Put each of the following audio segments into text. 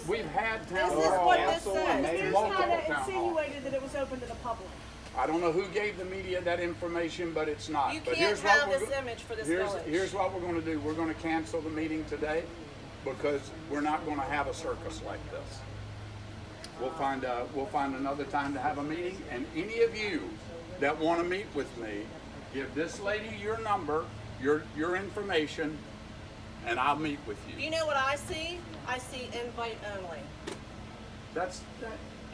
We've had town This is hall what this council and says. made There's multiple kind of town halls. insinuated that it was open to the public. I don't know who gave the media that information, but it's not. You But can't here's have what this we're image for this here's, village. here's what we're going to do. We're going to cancel the meeting today because we're not going to have a circus like this. We'll find another time to have a meeting, and any of you that want to meet with me, give this lady your number, your information, and I'll meet with you. You know what I see? I see invite only.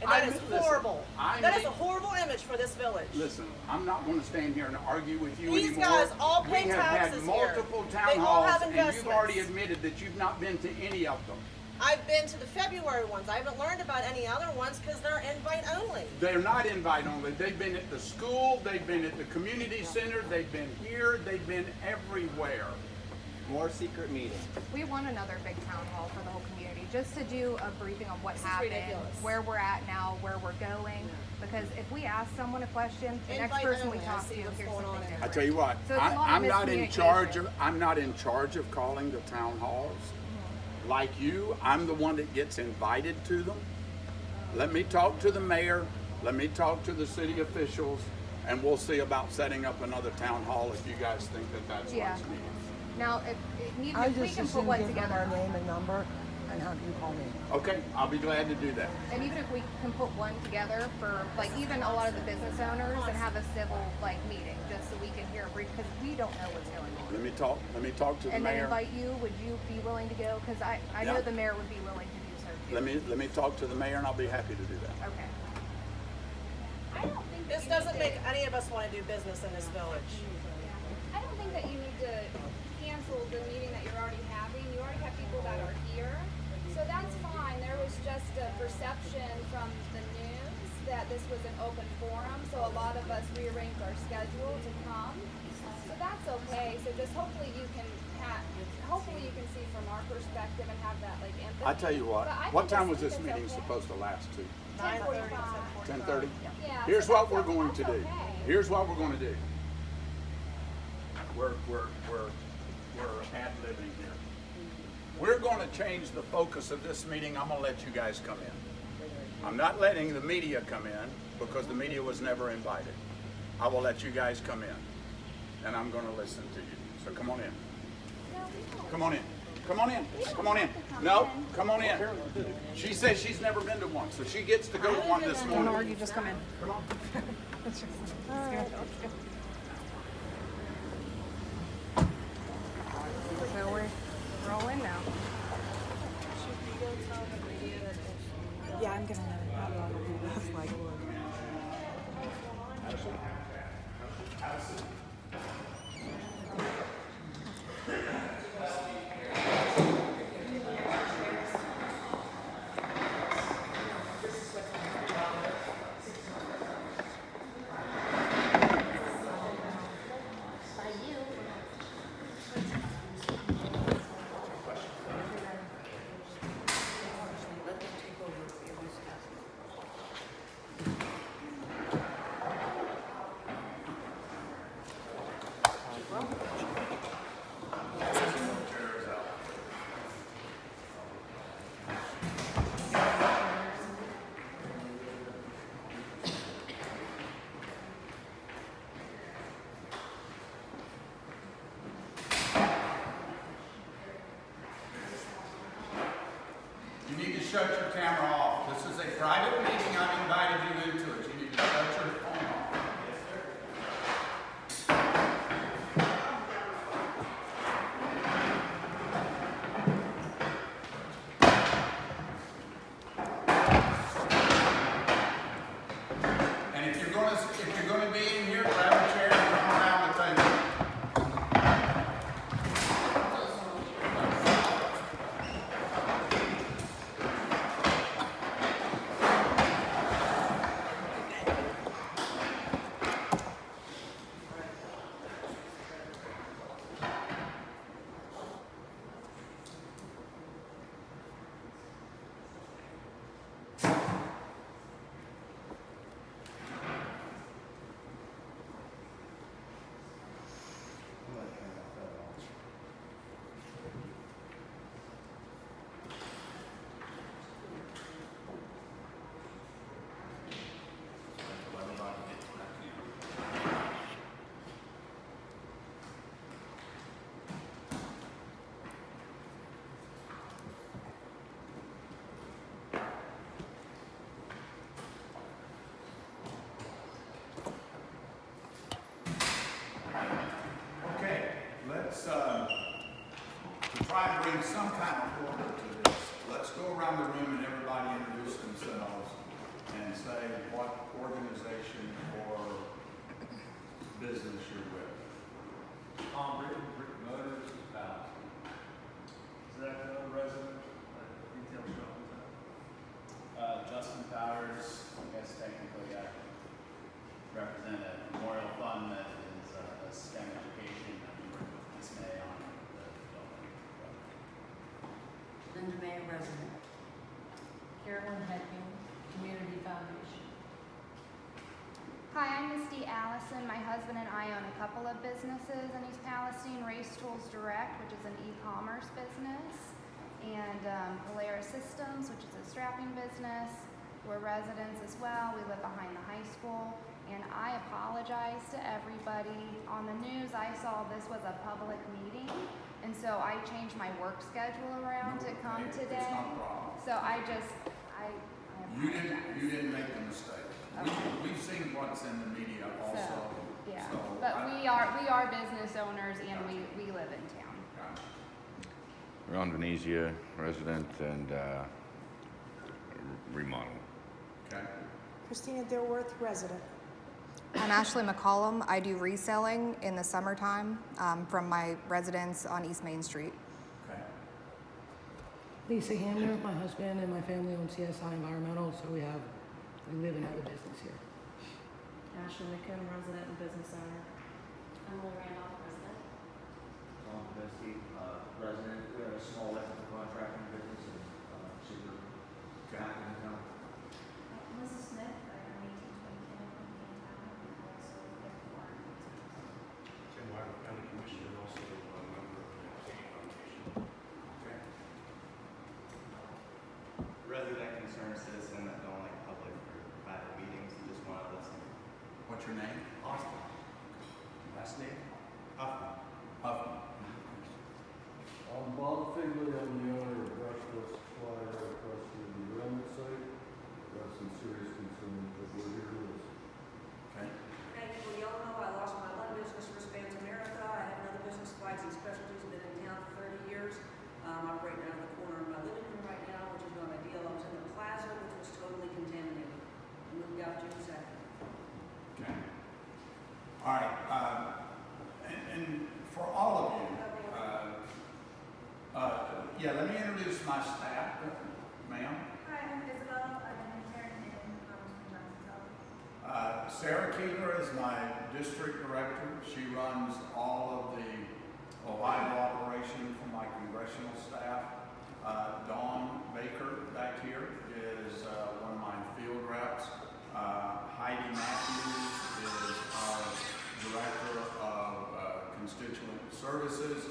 And that is horrible. That is a horrible image for this village. Listen, I'm not going to stand here and argue with you These anymore. guys all pay We have taxes had multiple here. town They all halls, have and you've investments. already admitted that you've not been to any of them. I've been to the February ones. I haven't learned about any other ones because they're invite only. They're not invite only. They've been at the school, they've been at the community center, they've been here, they've been everywhere. More secret meetings. We want another big town hall for the whole community, just to do a briefing on what This is happened, ridiculous. where we're at now, where we're going. Because if we ask someone a question, the next Invite person we only. I talk to see what's hears going on something in different. I tell you what, So it's a lot of I'm not in charge miscommunication. of calling the town halls. Like you, I'm the one that gets invited to them. Let me talk to the mayor, let me talk to the city officials, and we'll see about setting up another town hall if you guys think that that's Yeah. what's needed. Now, even I if we just can put assume one give them together, our name and number and have you call me. Okay, I'll be glad to do that. and even if we can put one together for like even a lot of the business owners and have a civil like meeting, just so we can hear a brief, because we don't know what's going on. Let me talk to the And then mayor. invite you. Would you be willing to go? Because I Yeah. know the mayor would be willing to do so too. Let me talk to the mayor, and I'll be happy to do that. Okay. I don't think This that you doesn't need make any of us want to do business in this village. I don't think that you need to cancel the meeting that you're already having. You already have people that are here. So that's fine. There was just a perception from the news that this was an open forum, so a lot of us rearranged our schedule to come. So that's okay. So just hopefully you can see from our perspective and have that like empathy. I tell you what, But I what think time it's- was this it's meeting okay. supposed to last to? 10:45. 10:30? Yeah, Here's so what that's we're going to that's do. okay. Here's what we're going to do. We're ad-libbing here. We're going to change the focus of this meeting. I'm going to let you guys come in. I'm not letting the media come in because the media was never invited. I will let you guys come in, and I'm going to listen to you. So come on in. Come on in. Come on in. Come on in. No, come on in. She says she's never been to one, so she gets to go to one this morning. You just come in. Come on. So we're all in now. Yeah, I'm gonna know. That's like, You need to shut your camera off. This is a private meeting. I've invited you into it. You need to shut your phone off. And if you're going to be in here, grab a chair and come around the table. kind of order to this. Let's go around the room and everybody introduce themselves and say what organization or business you're with. Brick Motors is Palestine. Zach, resident at retail shop. Justin Powers, I guess technically I represent a memorial fund that is a STEM education that we work with Miss May on the building. Linda May, resident. Carolyn Hedgen, Community Foundation. Hi, I'm Misty Allison. My husband and I own a couple of businesses in East Palestine, Race Tools Direct, which is an e-commerce business, and Polaris Systems, which is a strapping business. We're residents as well. We live behind the high school. And I apologize to everybody. On the news, I saw this was a public meeting, and so I changed my work schedule around to come It's today. not a problem. So I apologize. You didn't make the mistake. Okay. We've seen what's in the media also. Yeah, So but we are business owners and we live in town. Gotcha. Ron Venezia, resident and remodel. Okay. Christina Dilworth, resident. I'm Ashley McCollum. I do reselling in the summertime from my residence on East Main Street. Okay. Lisa Hamner, my husband and my family own CSI Environmental, so we live and have a business here. Ashley McCoon, resident and business owner. Emily Randolph, resident. Tom Bessie, resident. We have a small electrical contracting business in Super. Okay. Mrs. Smith, I own 1820 Kennedy in town, and also therefore. Tim Wyler, County Commissioner, also a member of the State Foundation. Okay. Resident concerned citizen that don't like public or private meetings and just want to listen. What's your name? Austin. Last name? Huffman. Huffman. I'm Bob Figley, I'm the owner of Brushless Supply right across from the derailment site. Got some serious concerns, but we're here to listen. Okay. Thank you. Well, y'all know I lost my one business for Spans America. I have another business, Flags and Specialties, been in town for 30 years. I'm operating out of the corner of my living room right now, which is not ideal. I was in the plaza, which was totally contaminated. I moved out June 2nd. Okay. All right. And for all of you, yeah, let me introduce my staff, ma'am. Hi, I'm Isabel. I'm an intern in Commerce. Sarah Keeler is my district director. She runs all of the Ohio operation for my congressional staff. Dawn Baker back here is one of my field reps. Heidi Matthews is our director of constituent services.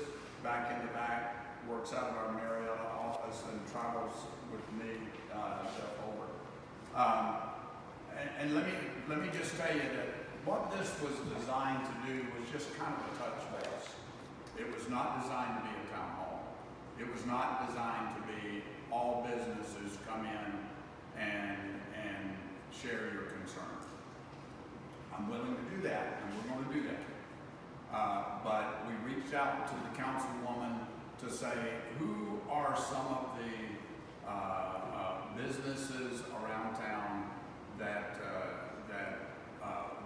Back in the back, works out of our Marietta office and travels with me, Jeff Holbert. And let me just tell you that what this was designed to do was just kind of a touch base. It was not designed to be a town hall. It was not designed to be all businesses come in and share your concerns. I'm willing to do that, and we're going to do that. But we reached out to the councilwoman to say, who are some of the businesses around town that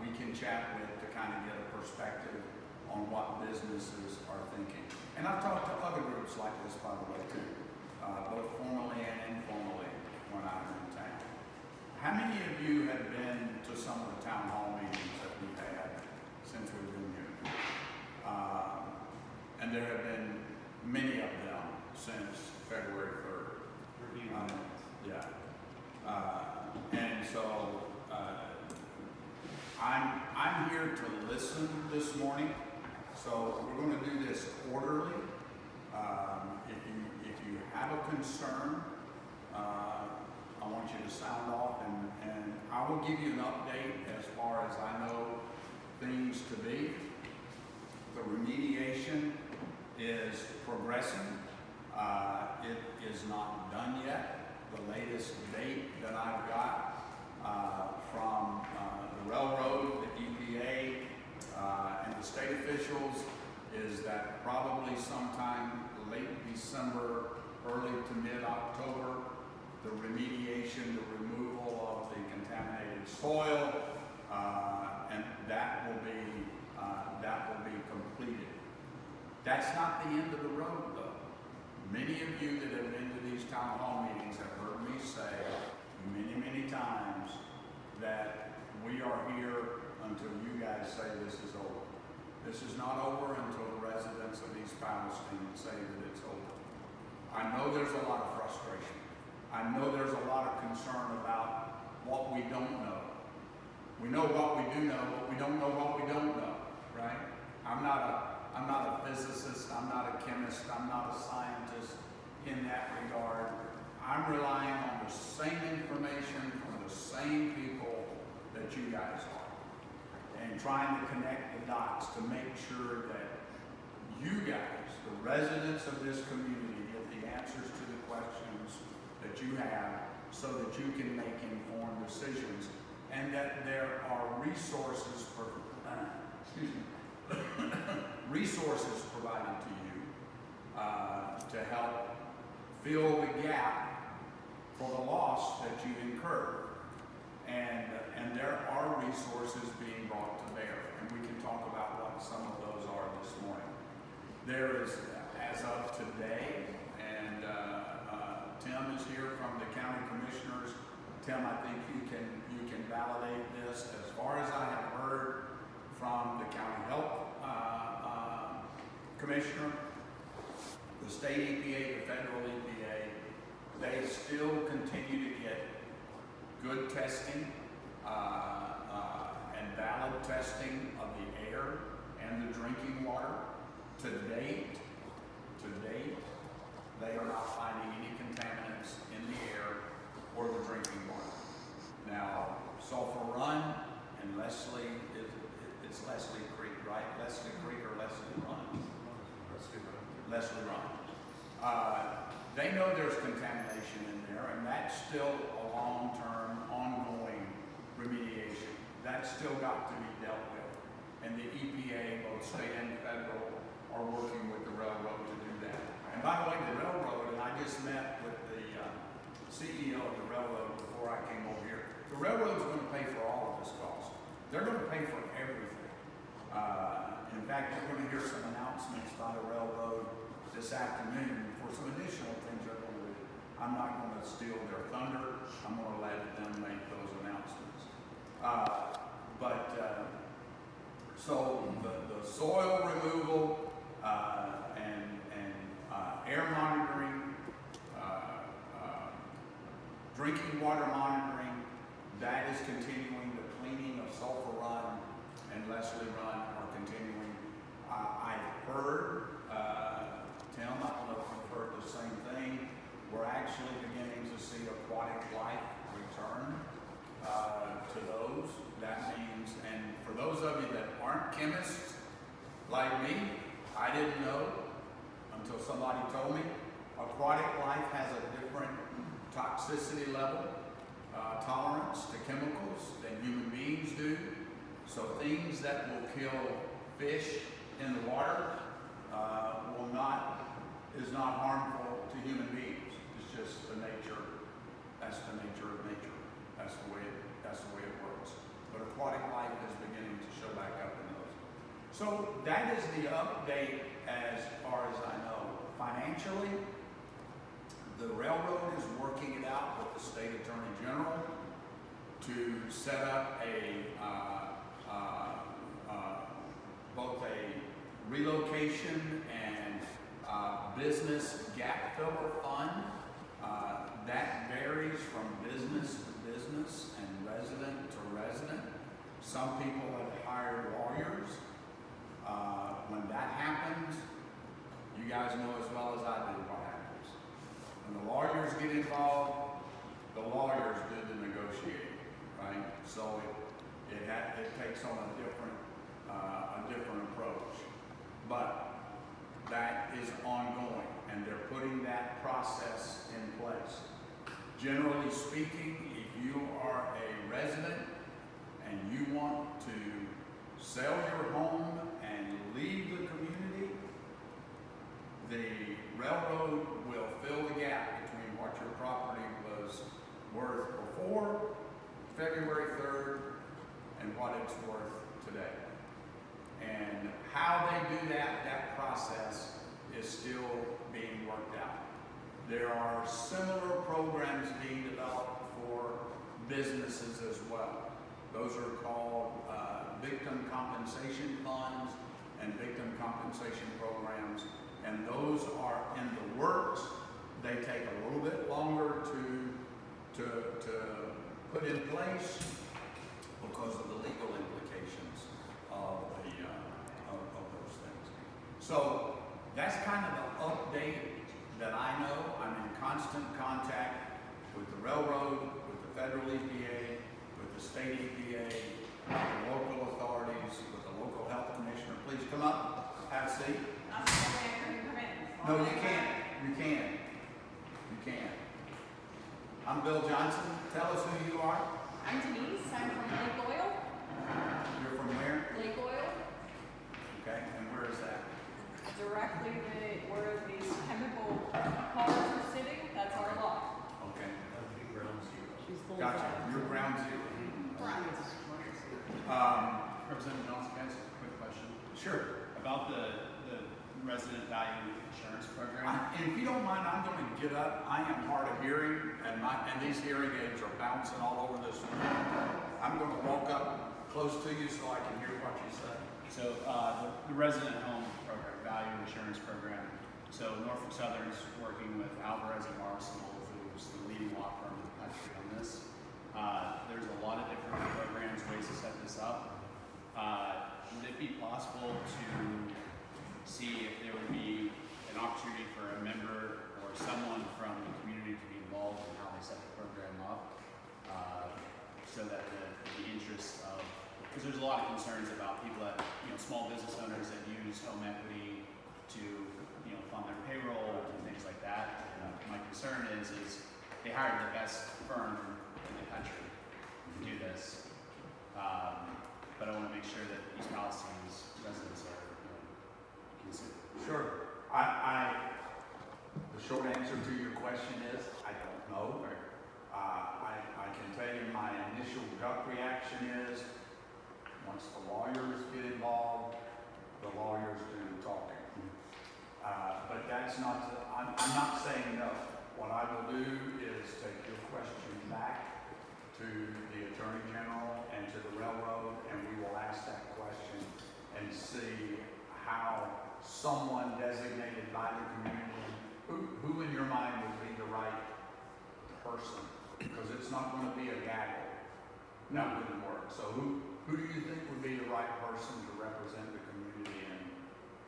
we can chat with to kind of get a perspective on what businesses are thinking. And I've talked to other groups like this, by the way, too, both formally and informally when I'm in town. How many of you have been to some of the town hall meetings that we've had since we've been here? And there have been many of them since February 3rd. Yeah. And so I'm here to listen this morning. So we're going to do this quarterly. If you have a concern, I want you to sound off, and I will give you an update as far as I know things to be. The remediation is progressing. It is not done yet. The latest date that I've got from the railroad, the EPA, and the state officials is that probably sometime late December, That's not the end of the road, though. Many of you that have been to these town hall meetings have heard me say many, many times that we are here until you guys say this is over. This is not over until the residents of East Palestine say that it's over. I know there's a lot of frustration. I know there's a lot of concern about what we don't know. We know what we do know, but we don't know what we don't know, right? I'm not a physicist, I'm not a chemist, I'm not a scientist in that regard. I'm relying on the same information from the same people that you guys are, and trying to connect the dots to make sure that you guys, the residents of this community, get the answers to the questions that you have so that you can make informed decisions, and that there are resources resources provided to you to help fill the gap for the loss that you incurred. And there are resources being brought to bear, and we can talk about what some of those are this morning. There is, as of today, and Tim is here from the county commissioners. Tim, I think you can validate this. As far as I have heard from the county health commissioner, the state EPA, the federal EPA, they still continue to get good testing and valid testing of the air and the drinking water. To date, they are not finding any contaminants in the air or the drinking water. Now, Sulphur Run and Leslie, it's Leslie Creek, right? Leslie Creek or Leslie Run? Leslie Run. They know there's contamination in there, and that's still a long-term, ongoing remediation. That's still got to be dealt with. And the EPA, both state and federal, are working with the railroad to do that. And by the way, the railroad, and I just met with the CEO of the railroad before I came over here. The railroad's going to pay for all of this cost. They're going to pay for everything. In fact, you're going to hear some announcements by the railroad this afternoon for some additional things they're going to do. I'm not going to steal their thunder. I'm going to let them make those announcements. So the soil removal and air monitoring, drinking water monitoring, that is continuing. The cleaning of Sulphur Run and Leslie Run are continuing. I've heard, Tim, I don't know if you've heard the same thing. We're actually beginning to see aquatic life return to those. That means, and for those of you that aren't chemists like me, I didn't know until somebody told me, aquatic life has a different toxicity level, tolerance to chemicals than human beings do. So things that will kill fish in the water is not harmful to human beings. It's just the nature. That's the nature of nature. That's the way it works. But aquatic life is beginning to show back up in those. So that is the update as far as I know. Financially, the railroad is working it out with the state attorney general to set up both a relocation and business gap filler fund. That varies from business to business and resident to resident. Some people have hired lawyers. When that happens, you guys know as well as I do what happens. When the lawyers get involved, the lawyers do the negotiating, right? So it takes on a different approach. But that is ongoing, and they're putting that process in place. Generally speaking, if you are a resident and you want to sell your home and leave the community, the railroad will fill the gap between what your property was worth before February 3rd and what it's worth today. And how they do that process is still being worked out. There are similar programs being developed for businesses as well. Those are called victim compensation funds and victim compensation programs, and those are in the works. They take a little bit longer to put in place because of the legal implications of those things. So that's kind of the update that I know. I'm in constant contact with the railroad, with the federal EPA, with the state EPA, with the local authorities, with the local health commissioner. Please come up, have a seat. No, you can't. You can. You can. I'm Bill Johnson. Tell us who you are. I'm Denise. I'm from Lake Oil. You're from where? Lake Oil. Okay, and where is that? Directly where these chemical cars are sitting, that's our lot. Okay. That would be ground zero. Gotcha. You're ground zero. Representative Johnson, can I ask a quick question? Sure. About the resident value insurance program. And if you don't mind, I'm going to get up. I am hard of hearing, and these hearing aids are bouncing all over this room. I'm going to walk up close to you so I can hear what you say. So the resident home program, value insurance program. So Norfolk Southern's working with Alvarez and Marshall, who's the leading law firm in the country on this. There's a lot of different programs, ways to set this up. Would it be possible to see if there would be an opportunity for a member or someone from the community to be involved in how they set the program up, so that the interests of, because there's a lot of concerns about people that, small business owners that use home equity to, fund their payroll and things like that. And my concern is they hired the best firm in the country to do this, but I want to make sure that East Palestine's residents are considered. Sure. The short answer to your question is, I don't know. I can tell you my initial gut reaction is, once the lawyers get involved, the lawyers do the talking. But that's not, I'm not saying no. What I will do is take your question back to the Attorney General and to the railroad, and we will ask that question and see how someone designated by the community, who in your mind would be the right person? Because it's not going to be a gaggle. That wouldn't work. So who do you think would be the right person to represent the community in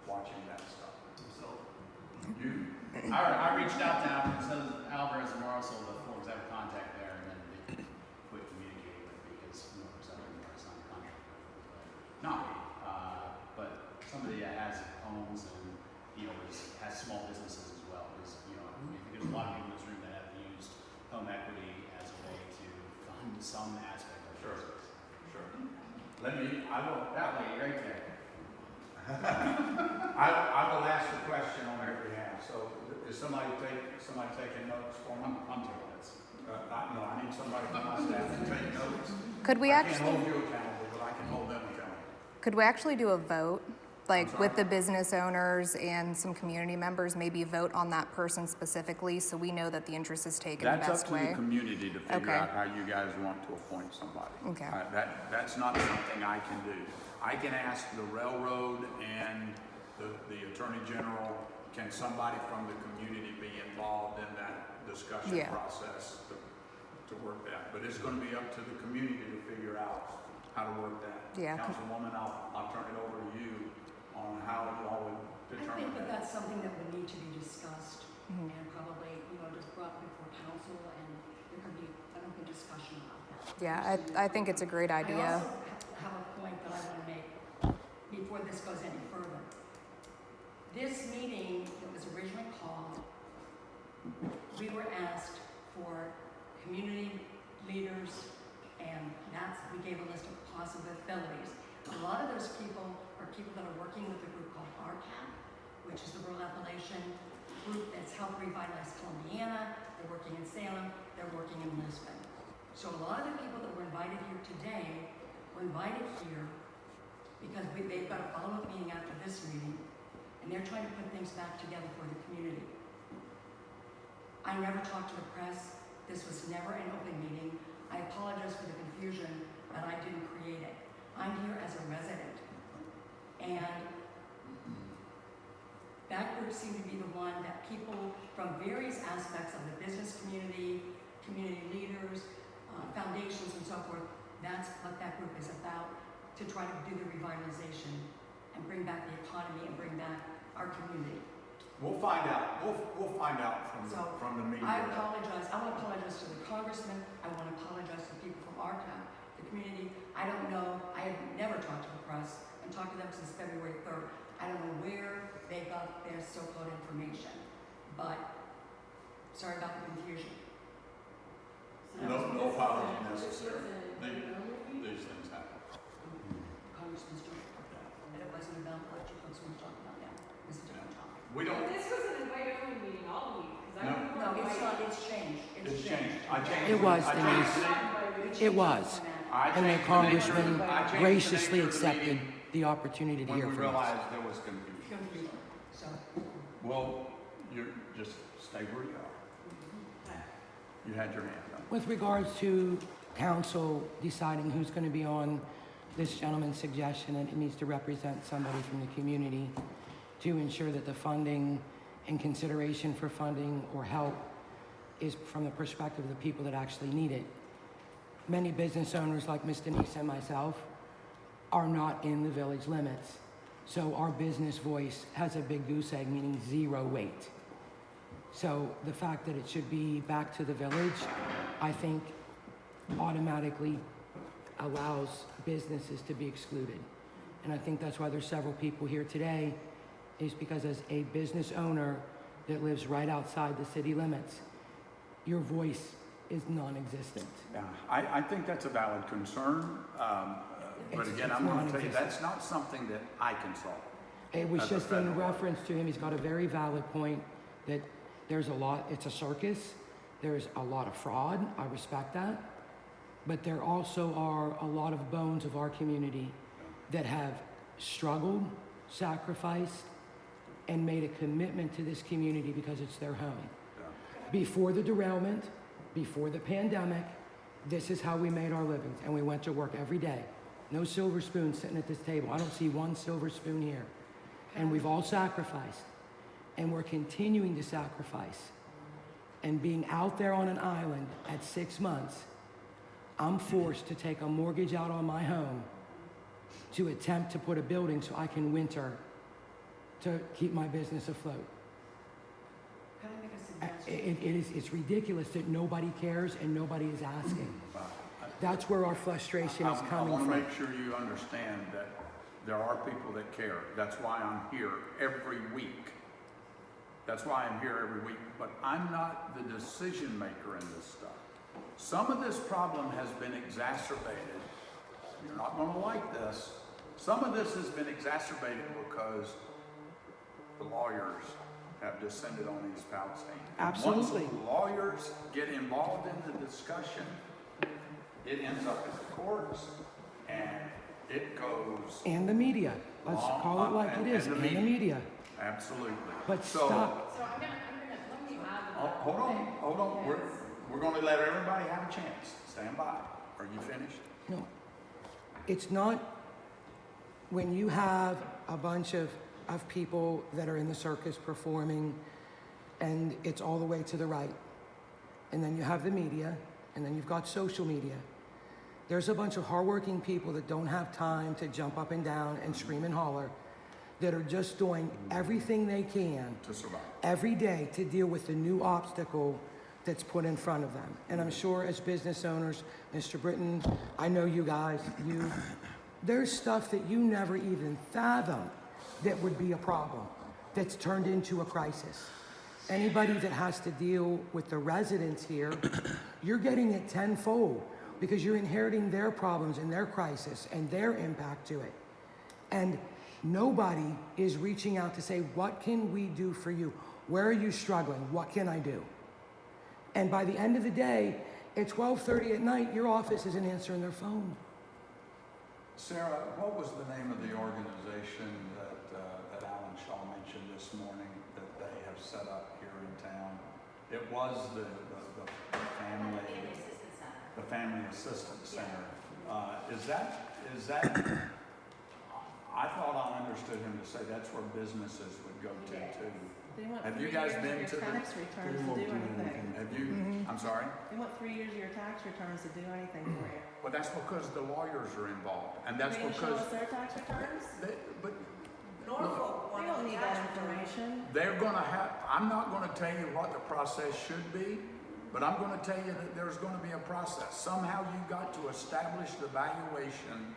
watching that stuff? So You. I reached out to Alvarez and Marshall before, because I have a contact there, and then they quit communicating with me because Norfolk Southern never signed a contract with me. Not me, but somebody that has homes and has small businesses as well. Because I think there's a lot of people in this room that have used home equity as a way to fund some aspect of their business. Sure. I will. That way, right there. I will ask the question on their behalf. So is somebody taking notes for me? I'm taking notes. No, I need somebody from my staff to take notes. Could we I actually? can't hold you accountable, but I can hold them accountable. Could we actually do a vote, like with the business owners and some community members, maybe vote on that person specifically so we know that the interest is taken the best way? That's up to the community to figure Okay. out how you guys want to appoint somebody. Okay. That's not something I can do. I can ask the railroad and the Attorney General, can somebody from the community be involved in that discussion process to work that? But it's going to be up to the community to figure out how to work that. Yeah. Councilwoman, I'll turn it over to you on how you all would I determine think that that. that's something that would need to be discussed and probably, just brought before council, and there could be an open discussion about that. Yeah, I think it's a great idea. I also have a point that I want to make before this goes any further. This meeting that was originally called, we were asked for community leaders, and we gave a list of possibilities. A lot of those people are people that are working with a group called RCAP, which is the Rural Appalachian group that's helped revitalize Columbiana. They're working in Salem, they're working in Lisbon. So a lot of the people that were invited here today were invited here because they've got a follow-up meeting after this meeting, and they're trying to put things back together for the community. I never talked to the press. This was never an open meeting. I apologize for the confusion, but I didn't create it. I'm here as a resident. And that group seemed to be the one that people from various aspects of the business community, community leaders, foundations and so forth, that's what that group is about, to try to do the revitalization and bring back the economy and bring back our community. We'll find out. We'll find out from the media. I apologize. I want to apologize to the congressman. I want to apologize to people from our town, the community. I don't know. I have never talked to the press and talked to them since February 3rd. I don't know where they got their so-called information, but sorry about the confusion. No apology necessary. These things happen. Congressman's talking about that. And it wasn't about what you folks were talking about now. It was a different topic. We don't. This was an invite-only meeting all week. No, it's not. It's changed. It's changed. I changed. It was, I Denise. changed It was. And the congressman graciously nature of the accepted meeting the opportunity to hear when we from us. realized there was confusion. So, Well, you just stay where you are. You had your hand up. With regards to council deciding who's going to be on this gentleman's suggestion, and it needs to represent somebody from the community to ensure that the funding and consideration for funding or help is from the perspective of the people that actually need it. Many business owners like Ms. Denise and myself are not in the village limits. So our business voice has a big goose egg, meaning zero weight. So the fact that it should be back to the village, I think automatically allows businesses to be excluded. And I think that's why there's several people here today, is because as a business owner that lives right outside the city limits, your voice is non-existent. Yeah, I think that's a valid concern. But again, I'm going to tell you, that's not something that I can solve. It was as a just in federal reference to him. He's got a very valid point that there's a lot, it's a circus. There's a lot of fraud. I respect that. But there also are a lot of bones of our community that have struggled, sacrificed, and made a commitment to this community because it's their home. Before the derailment, before the pandemic, this is how we made our livings, and we went to work every day. No silver spoon sitting at this table. I don't see one silver spoon here. And we've all sacrificed, and we're continuing to sacrifice. And being out there on an island at 6 months, I'm forced to take a mortgage out on my home to attempt to put a building so I can winter to keep my business afloat. can I make a suggestion? It's ridiculous that nobody cares and nobody is asking. That's where our frustration is coming I want from. to make sure you understand that there are people that care. That's why I'm here every week. That's why I'm here every week. But I'm not the decision maker in this stuff. Some of this problem has been exacerbated. You're not going to like this. Some of this has been exacerbated because the lawyers have descended on East Palestine. Absolutely. Once the lawyers get involved in the discussion, it ends up at the courts, and it goes. And the media. Let's call it like it is. And the media. Absolutely. But so, stop. So I'm gonna, let me add. Hold on. We're going to let everybody have a chance. Stand by. Are you finished? No. It's not when you have a bunch of people that are in the circus performing, and it's all the way to the right. And then you have the media, and then you've got social media. There's a bunch of hardworking people that don't have time to jump up and down and scream and holler, that are just doing everything they can to survive every day to deal with the new obstacle that's put in front of them. And I'm sure as business owners, Mr. Britton, I know you guys, there's stuff that you never even fathomed that would be a problem, that's turned into a crisis. Anybody that has to deal with the residents here, you're getting it tenfold because you're inheriting their problems and their crisis and their impact to it. And nobody is reaching out to say, what can we do for you? Where are you struggling? What can I do? And by the end of the day, at 12:30 at night, your office isn't answering their phone. Sarah, what was the name of the organization that Alan Shaw mentioned this morning that they have set up here in town. It was the family assistance center. Is that? I thought I understood him to say that's where businesses would go to too. They want Have 3 you guys years been of to your tax returns to do anything. Have you? I'm sorry. They want 3 years of your tax returns to do anything for you. Well, that's because the lawyers are involved, and that's Are they gonna show because us their tax returns? but Norfolk We wanted don't the need tax that return. information. they're going to have. I'm not going to tell you what the process should be, but I'm going to tell you that there's going to be a process. Somehow you got to establish the valuation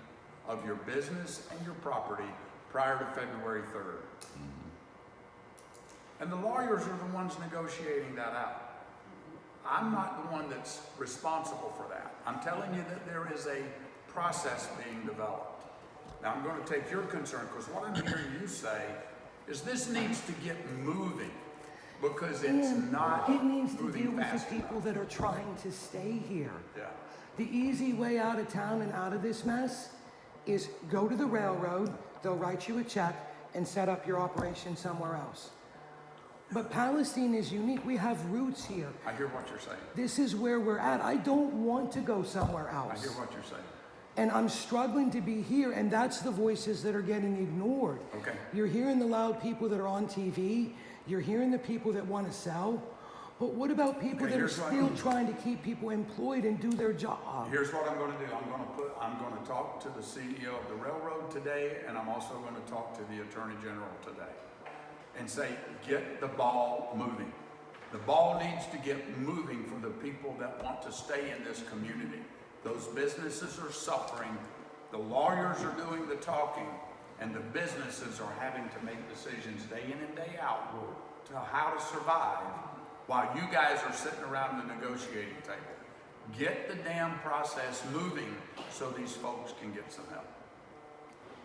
of your business and your property prior to February 3rd. And the lawyers are the ones negotiating that out. I'm not the one that's responsible for that. I'm telling you that there is a process being developed. Now I'm going to take your concern, because what I'm hearing you say is this needs to get moving, because it's not It needs to moving deal with fast the people that are trying to stay here. Yeah. The easy way out of town and out of this mess is go to the railroad, they'll write you a check and set up your operation somewhere else. But Palestine is unique. We have roots here. I hear what you're saying. This is where we're at. I don't want to go somewhere else. I hear what you're saying. And I'm struggling to be here, and that's the voices that are getting ignored. Okay. You're hearing the loud people that are on TV. You're hearing the people that want to sell. But what about people that are still trying to keep people employed and do their job? Here's what I'm going to do. I'm going to talk to the CEO of the railroad today, and I'm also going to talk to the Attorney General today and say, get the ball moving. The ball needs to get moving for the people that want to stay in this community. Those businesses are suffering. The lawyers are doing the talking, and the businesses are having to make decisions day in and day out to how to survive while you guys are sitting around the negotiating table. Get the damn process moving so these folks can get some help.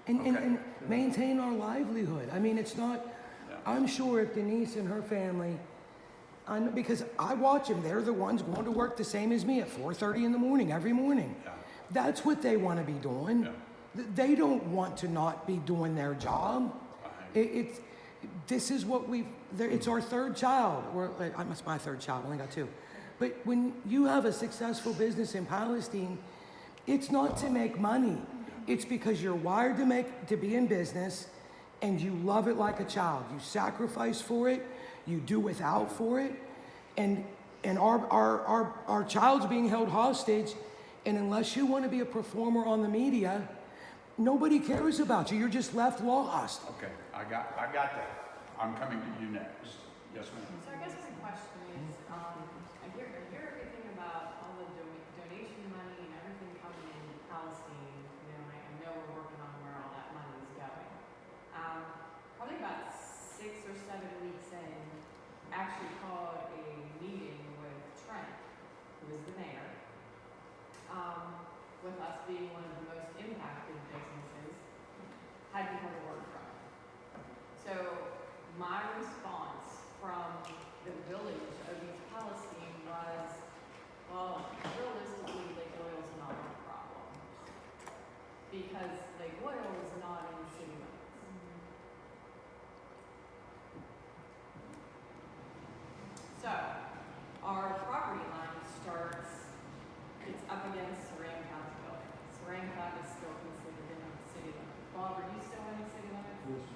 And maintain our livelihood. I mean, it's not, I'm sure if Denise and her family, because I watch them, they're the ones going to work the same as me at 4:30 in the morning, every morning. Yeah. That's what they want to be doing. Yeah. They don't want to not be doing their job. This is what it's our third child. It's my third child, I only got two. But when you have a successful business in Palestine, it's not to make money. It's because you're wired to be in business, and you love it like a child. You sacrifice for it, you do without for it, and our child's being held hostage, and unless you want to be a performer on the media, nobody cares about you. You're just left lost. Okay, I got that. I'm coming to you next. Yes, ma'am. So I guess my question is, I hear everything about all the donation money and everything coming in Palestine. You know, I know we're working on where all that money is going. Probably about 6 or 7 weeks in, actually called a meeting with Trent, who is the mayor, with us being one of the most impacted businesses, hadn't heard a word from him. So my response from the village of East Palestine was, well, realistically, Lake Oil is not a problem, because Lake Oil is not in city limits. So, our property line starts, it's up against Serang County building. Serang County is still considered in the city limits. Bob, are you still in the city limits? Yes.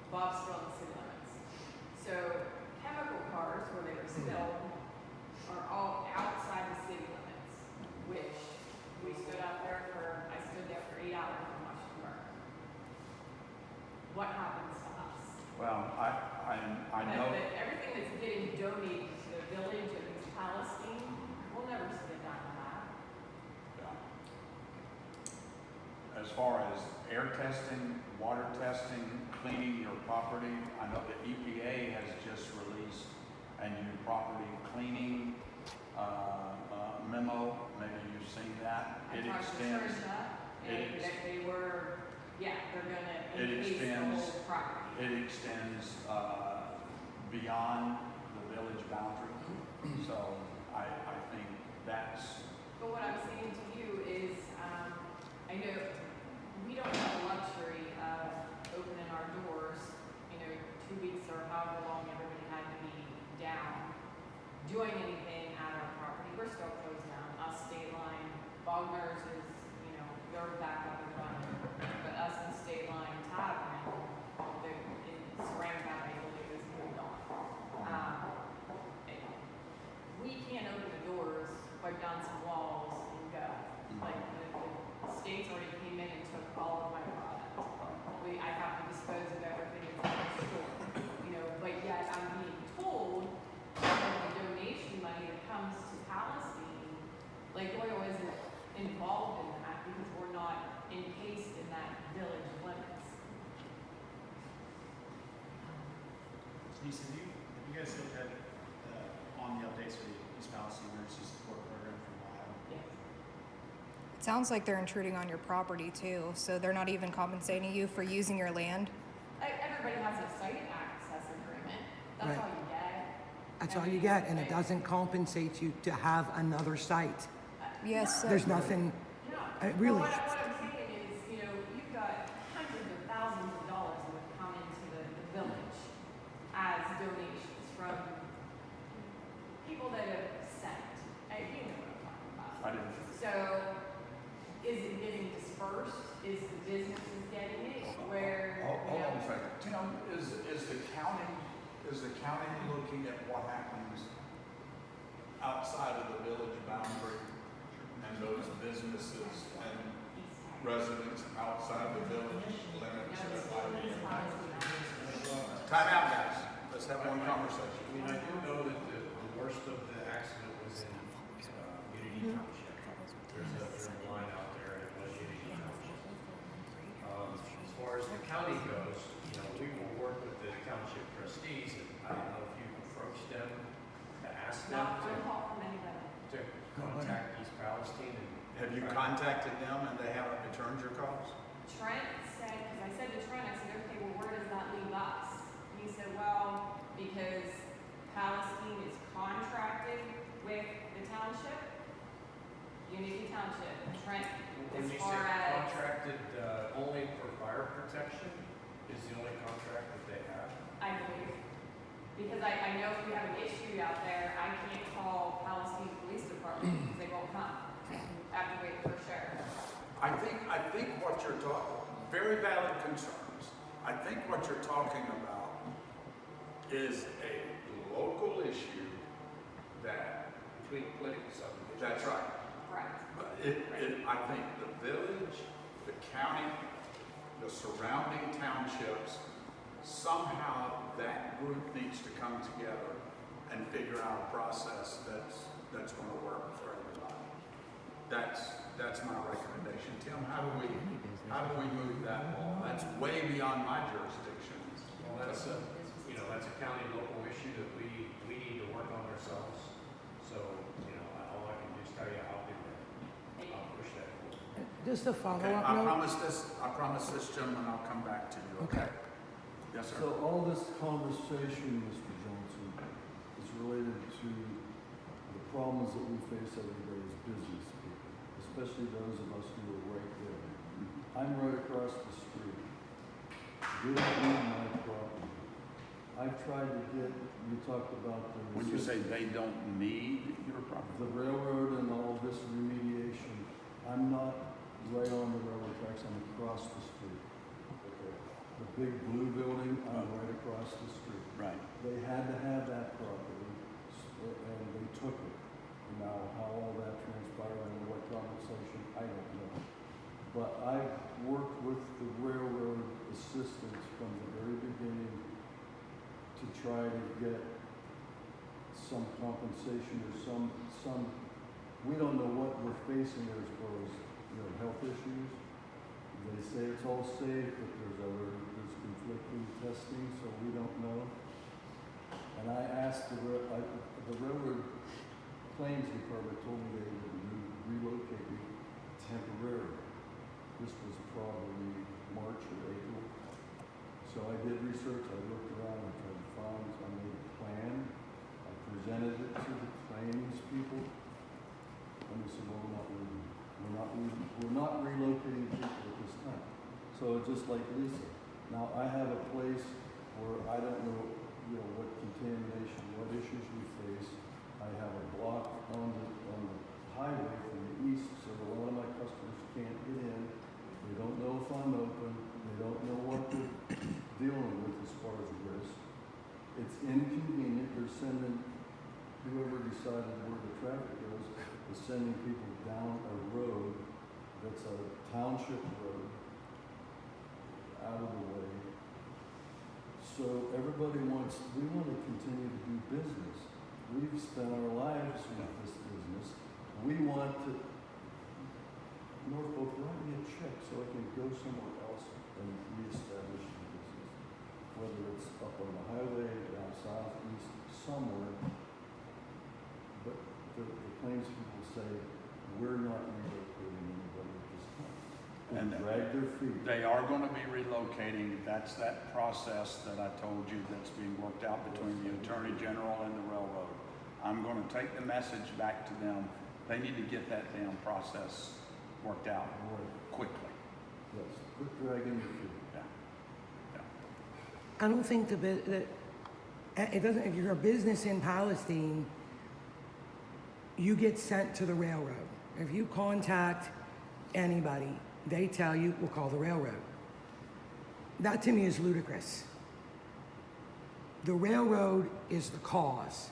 Bob's still in the city limits. So, chemical cars, where they were spilled, are all outside the city limits, which we stood out there I stood there for 8 hours and watched them burn. What happens to us? Well, I know. But everything that's getting donated to the village of East Palestine, we'll never see a dime of that. As far as air testing, water testing, cleaning your property, I know the EPA has just released a new property cleaning memo. Maybe you've seen that. It extends. They're gonna encase the whole property. It extends beyond the village boundary. So I think that's. But what I'm saying to you is, I know we don't have the luxury of opening our doors, 2 weeks or a doing anything at our property. We're still closed down. Us, State Line, Bogner's is, you know, they're back up and running. But us and State Line Tavern, the ceramic cafe building is moved on. We can't open the doors, wipe down some walls, and go. Like the states already came in and took all of my product. I have to dispose of everything that's in the store, you know. But yet I'm being told that the donation money that comes to Palestine, Lake Oil isn't involved in that because we're not encased in that village limits. Denise, have you guys looked at on the updates for the East Palestine Emergency Support Program from Ohio? Yes. It sounds like they're intruding on your property too, so they're not even compensating you for using your land. Everybody has a site access agreement. That's Right. all you get. That's all you get, and it doesn't compensate you to have another site. Yes, There's nothing, really. Well, what I'm saying is, you know, you've got hundreds of thousands of dollars that would come into the village as donations from people that have sent. You know what I'm talking about. I didn't. So, is it getting dispersed? Is the businesses getting it? Where, Hold on a second. Tim, is the county looking at what happens outside of the village boundary and those businesses and residents outside the village limits that might be impacted? Time out, guys. Let's have one conversation. I mean, I do know that the worst of the accident was in Unity Township. There's a line out there and it was Unity Township. As far as the county goes, you know, we will work with the township trustees, and I don't know if you've approached them to ask them not one call from anybody. to contact East Palestine and. Have you contacted them and they haven't returned your calls? Trent said, because I said to Trent, I said, okay, well, where does that leave us? He said, well, because Palestine is contracted with the township, Unity Township, Trent, When as you say far as. contracted only for fire protection is the only contract that they have? I believe. Because I know if we have an issue out there, I can't call Palestine Police Department because they won't come. I have to wait for sheriff. I think what you're talking, very valid concerns. I think what you're talking about is a local issue that. Between political subdivisions. That's right. Right. But I think the village, the county, the surrounding townships, somehow that group needs to come together and figure out a process that's going to work for everybody. That's my recommendation. Tim, how do we move that ball? That's way beyond my jurisdiction. Well, that's a county local issue that we need to work on ourselves. So, you know, all I can do is tell you I'll do that. I'll push that forward. Just a Okay, follow-up I note. promise this, gentleman, I'll come back to you. Okay. Yes, sir. So all this conversation, Mr. Johnson, is related to the problems that we face every day as business people, especially those of us who are right there. I'm right across the street. They don't need my property. I've tried to get, you talked about the. When you say they don't need your property? The railroad and all this remediation, I'm not right on the railroad tracks, I'm across the street. Okay. The big blue building, I'm right across the street. Right. They had to have that property, and they took it. Now, how all that transpired and what compensation, I don't know. But I've worked with the railroad assistants from the very beginning to try to get some compensation or some, we don't know what we're facing as far as, health issues. They say it's all safe, but there's conflicting testing, so we don't know. And I asked the railroad claims department told me they would relocate me temporarily. This was probably March or April. So I did research, I looked around, I tried to find, I made a plan, I presented it to the claims people, and they said, well, we're not relocating people at this time. So just like Lisa, now I have a place where I don't know, what contamination, what issues we face, I have a block on the highway from the east, so a lot of my customers can't get in. They don't know if I'm open. They don't know what they're dealing with as far as risk. It's inconvenient. They're sending, whoever decided where the traffic goes, is sending people down a road that's a township road out of the way. So everybody we want to continue to do business. We've spent our lives with this business. We want to, Norfolk, write me a check so I can go somewhere else and reestablish the business. Whether it's up on the highway, down south, east, somewhere. But the claims people say, we're not relocating anybody at this time. And drag their feet. They are going to be relocating. That's that process that I told you that's being worked out between the Attorney General and the railroad. I'm going to take the message back to them. They need to get that damn process worked out quickly. Yes, quit dragging your feet. I don't think that it doesn't. If you're a business in Palestine, you get sent to the railroad. If you contact anybody, they tell you, we'll call the railroad. That to me is ludicrous. The railroad is the cause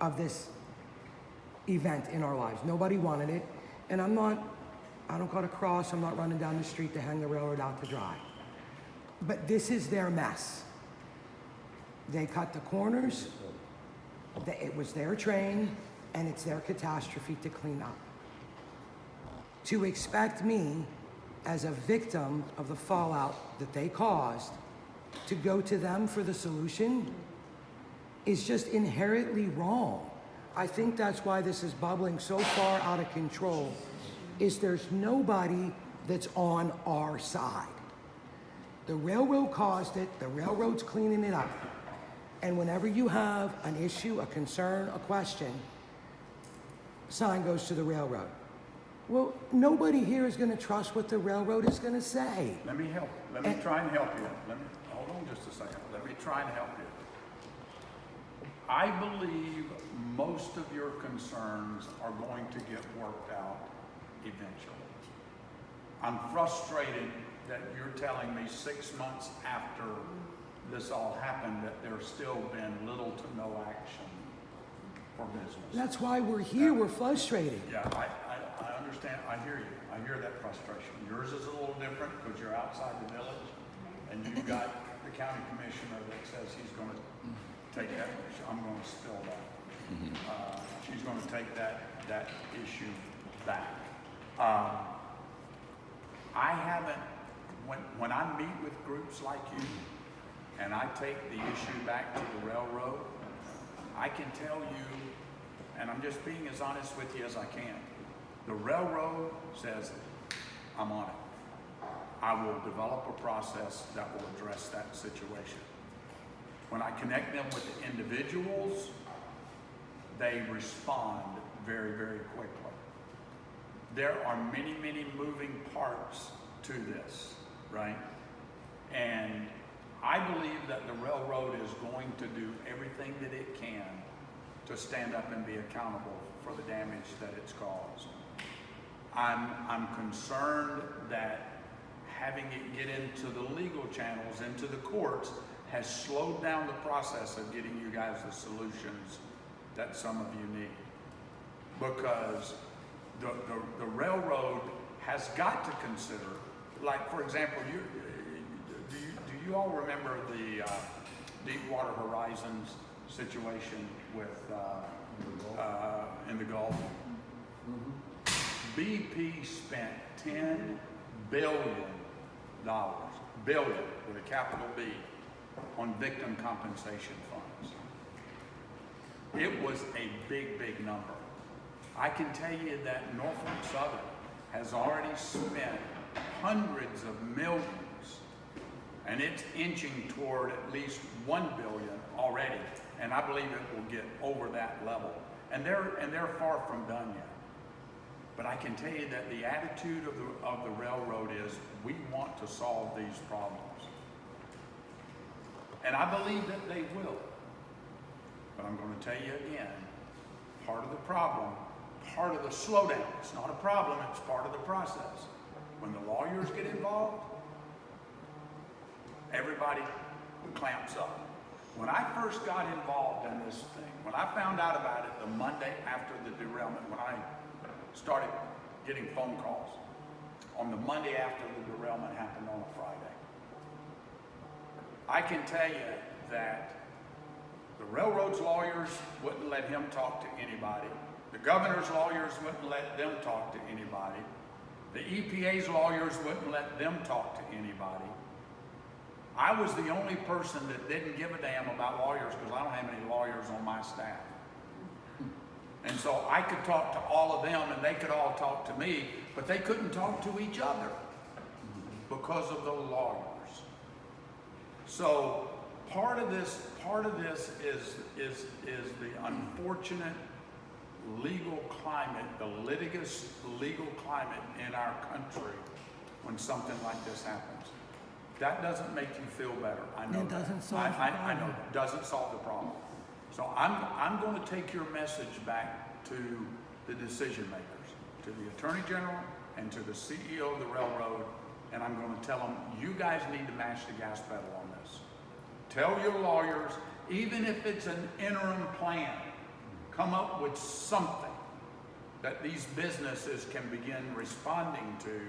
of this event in our lives. Nobody wanted it. And I don't cut across, I'm not running down the street to hang the railroad out to dry. But this is their mess. They cut the corners, it was their train, and it's their catastrophe to clean up. To expect me, as a victim of the fallout that they caused, to go to them for the solution is just inherently wrong. I think that's why this is bubbling so far out of control, is there's nobody that's on our side. The railroad caused it, the railroad's cleaning it up. And whenever you have an issue, a concern, a question, sign goes to the railroad. Well, nobody here is going to trust what the railroad is going to say. Let me help. Let me try and help you. Hold on just a second. Let me try and help you. I believe most of your concerns are going to get worked out eventually. I'm frustrated that you're telling me 6 months after this all happened that there's still been little to no action for business. That's why we're here. We're frustrated. Yeah, I understand. I hear you. I hear that frustration. Yours is a little different because you're outside the village and you've got the county commissioner that says he's going to take that. I'm going to spill that. She's going to take that issue back. I haven't, when I meet with groups like you and I take the issue back to the railroad, I can tell you, and I'm just being as honest with you as I can, the railroad says, I'm on it. I will develop a process that will address that situation. When I connect them with the individuals, they respond very, very quickly. There are many, many moving parts to this, right? And I believe that the railroad is going to do everything that it can to stand up and be accountable for the damage that it's caused. I'm concerned that having it get into the legal channels, into the courts, has slowed down the process of getting you guys the solutions that some of you need. Because the railroad has got to consider, like for example, do you all remember the Deepwater Horizons situation with in the Gulf? BP spent $10 billion, billion with a capital B, on victim compensation funds. It was a big, big number. I can tell you that Norfolk Southern has already spent hundreds of millions, and it's inching toward at least $1 billion already, and I believe it will get over that level. And they're far from done yet. But I can tell you that the attitude of the railroad is, we want to solve these problems. And I believe that they will. But I'm going to tell you again, part of the problem, part of the slowdown. It's not a problem, it's part of the process. When the lawyers get involved, everybody clamps up. When I first got involved in this thing, when I found out about it the Monday after the derailment, when I started getting phone calls, on the Monday after the derailment happened on a Friday, I can tell you that the railroad's lawyers wouldn't let him talk to anybody. The governor's lawyers wouldn't let them talk to anybody. The EPA's lawyers wouldn't let them talk to anybody. I was the only person that didn't give a damn about lawyers because I don't have any lawyers on my staff. And so I could talk to all of them and they could all talk to me, but they couldn't talk to each other because of the lawyers. So part of this is the unfortunate legal climate, the litigious legal climate in our country when something like this happens. That doesn't make you feel better. I know It doesn't that. solve the I problem. know it doesn't solve the problem. So I'm going to take your message back to the decision makers, to the Attorney General and to the CEO of the railroad, and I'm going to tell them, you guys need to mash the gas pedal on this. Tell your lawyers, even if it's an interim plan, come up with something that these businesses can begin responding to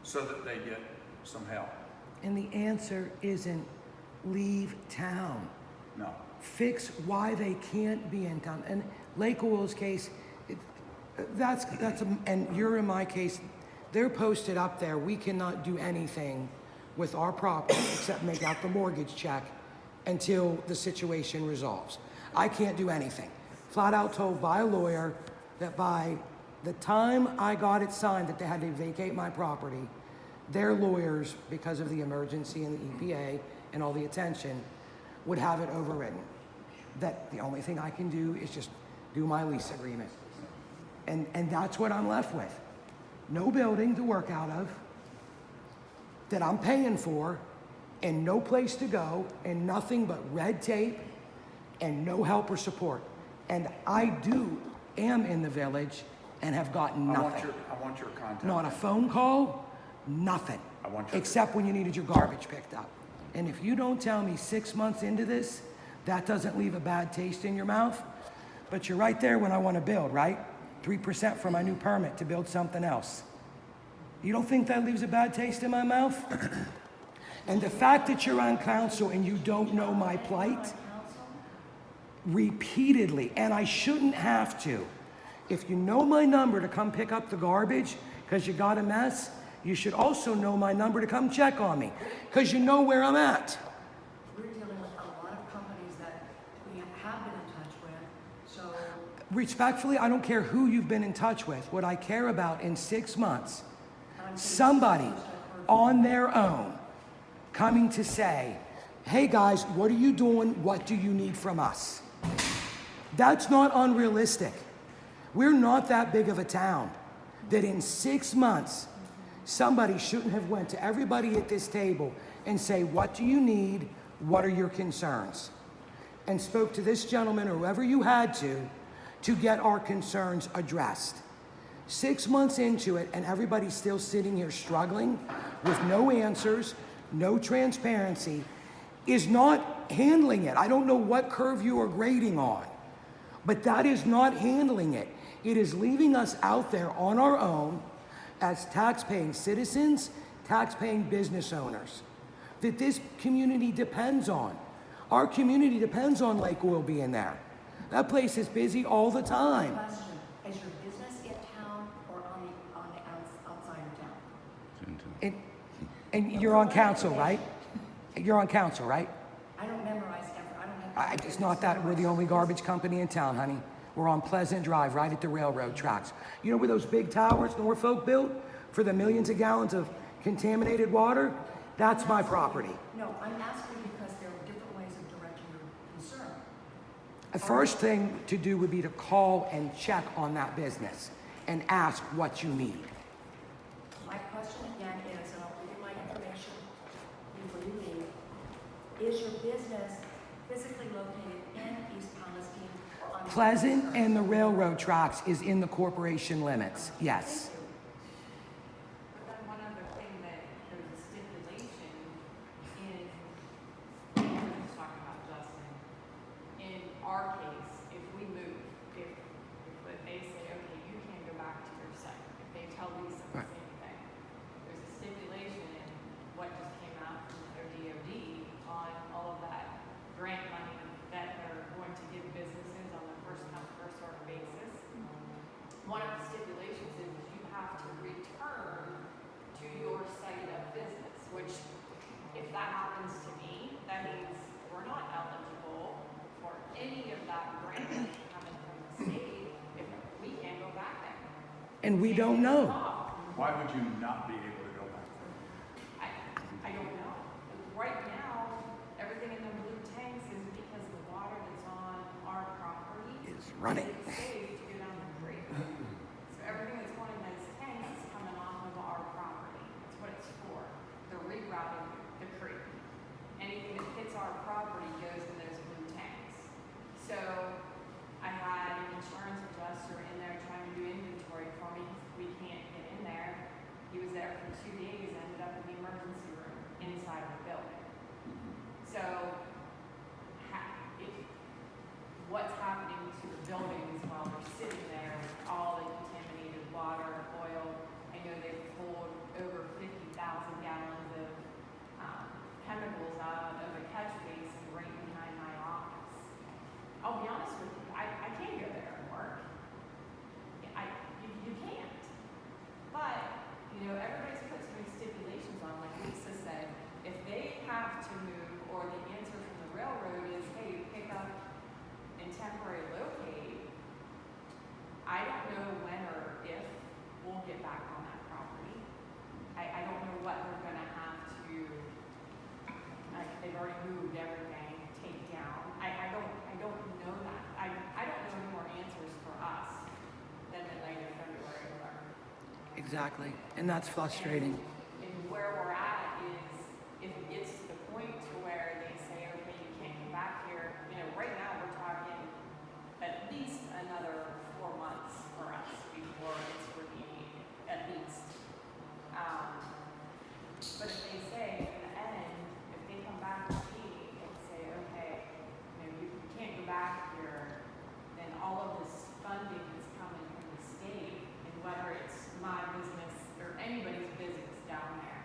so that they get some help. And the answer isn't leave town. No. Fix why they can't be in town. And Lake Oil's case, and you're in my case, they're posted up there. We cannot do anything with our property except make out the mortgage check until the situation resolves. I can't do anything. Flat out told by a lawyer that by the time I got it signed that they had to vacate my property, their lawyers, because of the emergency and the EPA and all the attention, would have it overridden. That the only thing I can do is just do my lease agreement. And that's what I'm left with. No building to work out of that I'm paying for, and no place to go, and nothing but red tape and no help or support. And I am in the village and have gotten nothing. I want your contact. Not a phone call, nothing. Except when you needed your garbage picked up. And if you don't tell me 6 months into this, that doesn't leave a bad taste in your mouth, but you're right there when I want to build, right? 3% for my new permit to build something else. You don't think that leaves a bad taste in my mouth? And the fact that you're on council and you don't know my plight, repeatedly, and I shouldn't have to. If you know my number to come pick up the garbage because you got a mess, you should also know my number to come check on me because you know where I'm at. We're dealing with a lot of companies that we have been in touch with, so... Respectfully, I don't care who you've been in touch with. What I care about in 6 months, somebody on their own coming to say, hey guys, what are you doing? What do you need from us? That's not unrealistic. We're not that big of a town that in 6 months, somebody shouldn't have went to everybody at this table and say, what do you need? What are your concerns? And spoke to this gentleman or whoever you had to get our concerns addressed. 6 months into it, and everybody's still sitting here struggling with no answers, no transparency, is not handling it. I don't know what curve you are grading on, but that is not handling it. It is leaving us out there on our own as tax-paying citizens, tax-paying business owners that this community depends on. Our community depends on Lake Oil being there. That place is busy all the time. Question, is your business in town or on the outside of town? And you're on council, right? You're on council, right? I don't memorize ever, I don't have... It's not that we're the only garbage company in town, honey. We're on Pleasant Drive, right at the railroad tracks. You know where those big towers Norfolk built for the millions of gallons of contaminated water? That's my property. No, I'm asking because there are different ways of directing your concern. The first thing to do would be to call and check on that business and ask what you need. My question again is, and I'll give you my information before you leave, is your business physically located in East Palestine or on the Pleasant and the railroad tracks is in the corporation limits, yes. But then one other thing that there's a stipulation in, we were just talking about Justin, in our case, if we move, if they say, okay, you can't go back to your site, if they tell Lisa the Right. same thing, there's a stipulation in what just came out from their DOD on all of that grant money that they're going to give businesses on a first come, first served basis. One of the stipulations is you have to return to your site of business, which if that happens to me, that means we're not eligible for any of that grant money coming from the state if we can't go back there. And we don't know. Why would you not be able to go back there? I don't know. Right now, everything in the blue tanks is because the water that's on our property Is running. It's safe to go down the creek. So everything that's going in those tanks is coming off of our property. That's what it's for. They're rerouting the creek. Anything that hits our property goes in those blue tanks. So I had an insurance adjuster in there trying to do inventory for me. We can't get in there. He was there for 2 days, ended up in the emergency room inside of the building. So what's happening to the buildings while they're sitting there with all the contaminated water, oil? I know they've pulled over 50,000 gallons of chemicals out of a catch basin right behind my office. I'll be honest with you, I can't go there and work. You can't. But, you know, everybody's put so many stipulations on, like Lisa said, if they have to move, or the answer from the railroad is, hey, pick up and temporary locate, I don't know when or if we'll get back on that property. I don't know what they're gonna have to, like, they've already moved everything, take down. I don't know that. I don't know any more answers for us than the night of February 11th. Exactly, and that's frustrating. And where we're at is, if it gets to the point to where they say, okay, you can't come back here, you know, right now we're talking at least another 4 months for us before it's remediated, at least. But if they say, in the end, if they come back to me and say, okay, you know, you can't go back here, then all of this funding is coming from the state, and whether it's my business or anybody's business down there,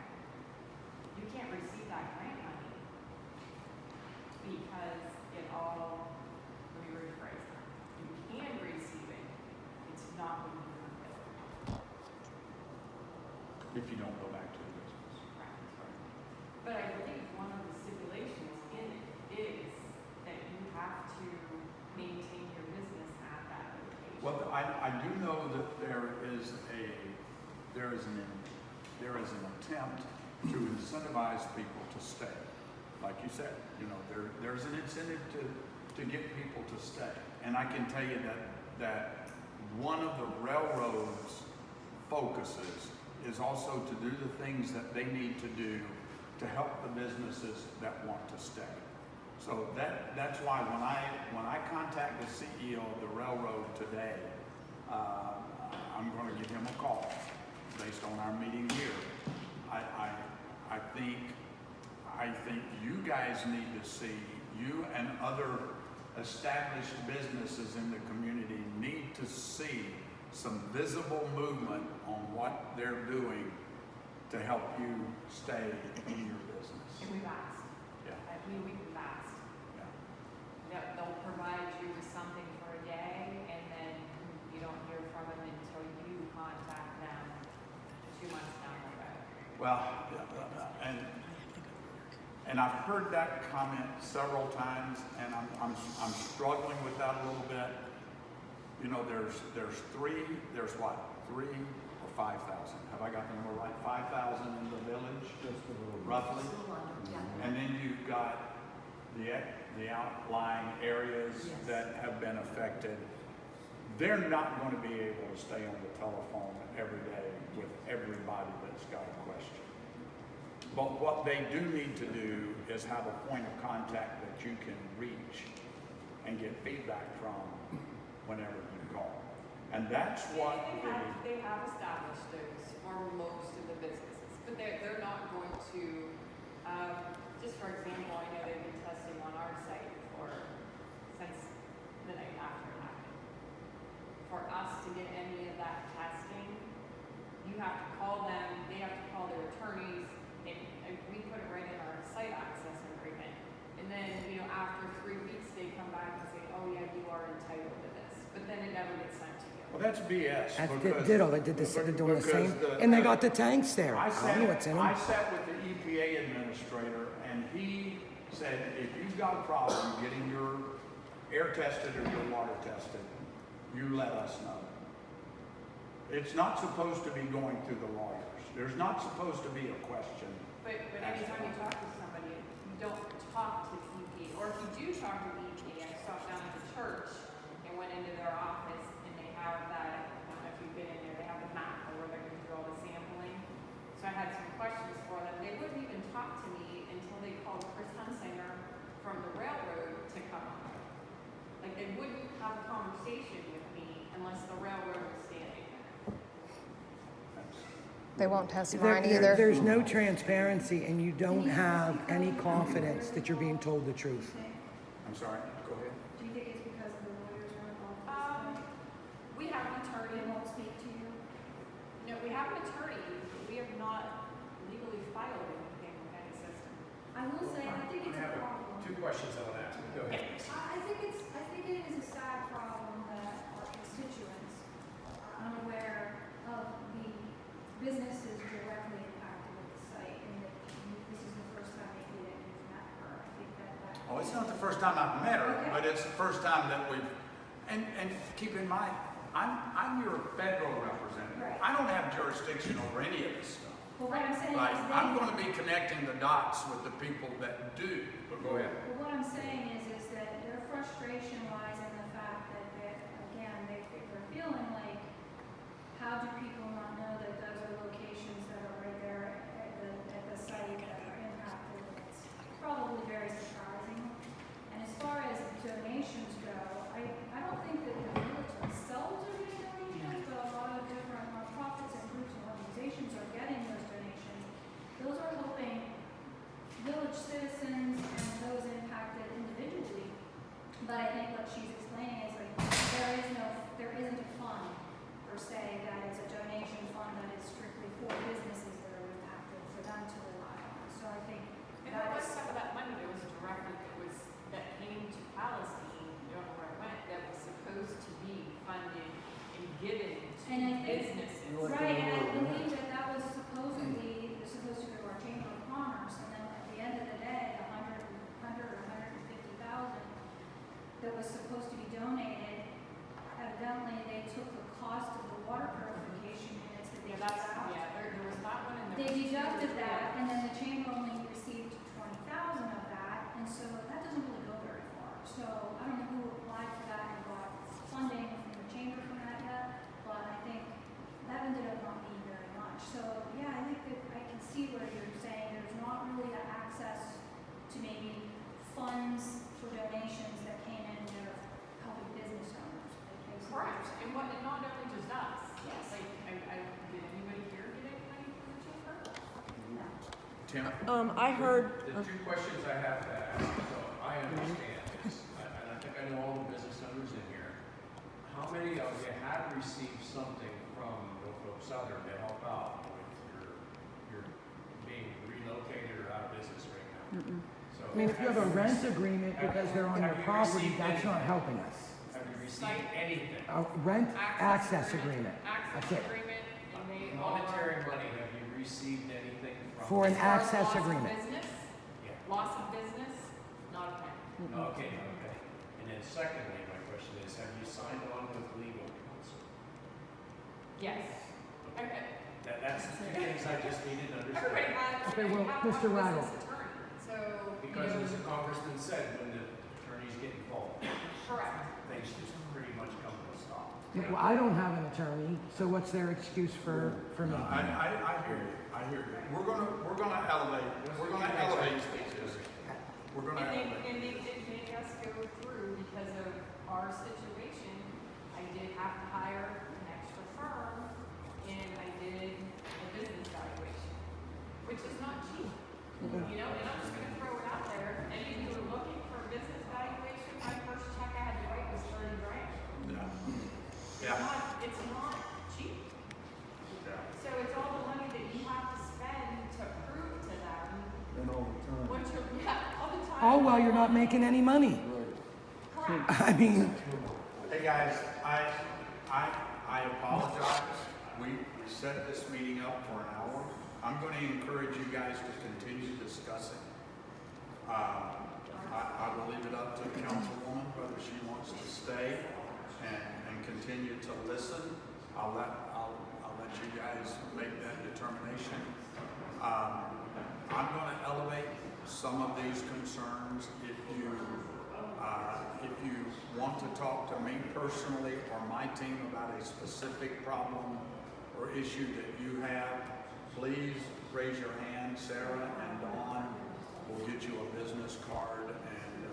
you can't receive that grant money because it all, let me rephrase that. You can receive it, it's not going to be fulfilled. If you don't go back to the business. But I believe one of the stipulations in it is that you have to maintain your business at that location. Well, I do know that there is an attempt to incentivize people to stay. Like you said, you know, there's an incentive to get people to stay. And I can tell you that one of the railroad's focuses is also to do the things that they need to do to help the businesses that want to stay. So that's why when I contact the CEO of the railroad today, I'm going to give him a call based on our meeting here. I think you guys need to see, you and other established businesses in the community need to see some visible movement on what they're doing to help you stay in your business. And we've asked. Yeah. We've asked. Yeah. They'll provide you with something for a day, and then you don't hear from them until you contact them 2 months down the road. Well, and I've heard that comment several times, and I'm struggling with that a little bit. You know, there's 3 or 5,000? Have I got the number right? 5,000 in the village, Just a little bit. roughly. And then you've got the outlying areas that have been affected. They're not going to be able to stay on the telephone every day with everybody that's got a question. But what they do need to do is have a point of contact that you can reach and get feedback from whenever you call. And that's what They have established those for most of the businesses, but they're not going to, just for example, I know they've been testing on our site since the night after it happened. For us to get any of that testing, you have to call them, they have to call their attorneys, and we put it right in our site access agreement. And then, after 3 weeks, they come back and say, oh yeah, you are entitled to this, but then it never gets sent to you. Well, that's BS. They're doing the same, and they got the tanks there. I don't know what's in them. I sat with the EPA administrator, and he said, if you've got a problem getting your air tested or your water tested, you let us know. It's not supposed to be going through the lawyers. There's not supposed to be a question. But anytime you talk to somebody, you don't talk to the EPA, or if you do talk to the EPA, I stopped down at the church and went into their office, and they have that, I don't know if you've been in there, they have the map of where they're going to do all the sampling. So I had some questions for them. They wouldn't even talk to me until they called Chris Hunsinger from the railroad to come up. Like, they wouldn't have a conversation with me unless the railroad was standing there. They won't test mine either. There's no transparency, and you don't have any confidence that you're being told the truth. I'm sorry, go ahead. Do you think it's because the lawyers are involved? We have an attorney. They won't speak to you? No, we have an attorney, but we have not legally filed anything with any system. I will say, I think it's a problem. Two questions I want to ask. Go ahead. I think it is a sad problem that our constituents are unaware of the businesses directly impacted with the site, and that this is the first time maybe that you've met her. I think that. Oh, it's not the first time I've met her, but it's the first time that we've, and keep in mind, I'm your federal representative. Right. I don't have jurisdiction over any of this stuff. Well, what I'm saying Like, is I'm going to be connecting the dots with the people that do, but go ahead. Well, what I'm saying is that their frustration lies in the fact that, again, they're feeling like, how do people not know that those are locations that are right there at the site that are impacted? It's probably very surprising. And as far as donations go, I don't think that the village themselves are getting donations, but a lot of different nonprofits and groups and organizations are getting those donations. Those are helping village citizens and those impacted individually. But I think what she's explaining is like there isn't a fund per se that is a donation fund that is strictly for businesses that are impacted for them to rely on. So I think And there was some of that money that was directed, that came to Palestine, I don't know where it went, that was supposed to be funded and given to businesses. Right, and I believe that was supposed to go to our Chamber of Commerce, and then at the end of the day, the 100 or 150,000 that was supposed to be donated, evidently they took the cost of the water purification units that they deducted. There was that one, and They deducted that, and then the chamber only received 20,000 of that, and so that doesn't really go very far. So I don't know who applied for that and got funding from the chamber from that yet, but I think that ended up not being very much. So yeah, I think that I can see where you're saying there's not really the access to maybe funds for donations that came in that are helping business owners. Correct, and not only just us. Yes. Like, did anybody here get any money from the chamber? No. Tim? I heard. The two questions I have to ask, so I understand this, and I think I know all the business owners in here. How many of you have received something from Norfolk Southern to help out with your being relocated or out of business right now? So I mean, if you have a rent agreement because they're on your property, that's not helping us. Have you received anything? A rent access agreement, that's it. Agreement, and they Monetary money, have you received anything from? For an As far as access loss of agreement. business, Yeah. loss of business, not a penny. Okay. And then secondly, my question is, have you signed on with legal counsel? Yes. Okay. That's the two things I just needed to understand. Everybody has, Okay, well, you have Mr. one Rattle. business attorney, so. Because as the congressman said, when the attorneys get involved, Correct. things just pretty much come to a stop. Yeah, well, I don't have an attorney, so what's their excuse for me? I hear you. I hear you. We're gonna elevate. We're gonna elevate these. We're gonna And elevate. they did make us go through, because of our situation, have to hire an extra firm, and I did a business valuation, which is not cheap. You know, and I'm just gonna throw it out there. Any of you who are looking for a business valuation, my first check I had to write was 30 grand. Yeah. It's not cheap. So it's all the money that you have to spend to prove to them And all the time. what you're, all the time. All while you're not making any money. Correct. I mean, Hey guys, I apologize. We set this meeting up for an hour. I'm going to encourage you guys to continue discussing. I will leave it up to the councilwoman whether she wants to stay and continue to listen. I'll let you guys make that determination. I'm going to elevate some of these concerns. If you want to talk to me personally or my team about a specific problem or issue that you have, please raise your hand. Sarah and Dawn will get you a business card and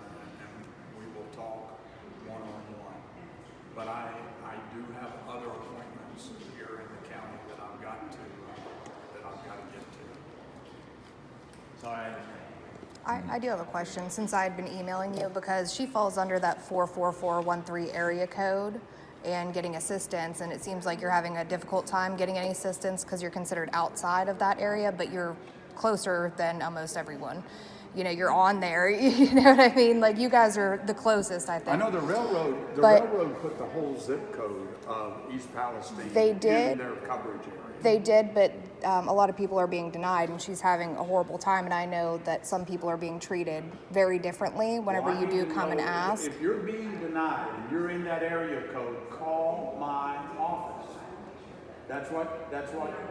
we will talk one-on-one. But I do have other appointments here in the county that I've got to get to. Sorry. I do have a question, since I had been emailing you, because she falls under that 44413 area code and getting assistance, and it seems like you're having a difficult time getting any assistance because you're considered outside of that area, but you're closer than almost everyone. You know, you're on there, you know what I mean? Like, you guys are the closest, I think. I know the railroad put the whole zip code of East Palestine in their coverage area. They did, but a lot of people are being denied, and she's having a horrible time. And I know that some people are being treated very differently whenever you do come and ask. If you're being denied and you're in that area code, call my office. That's what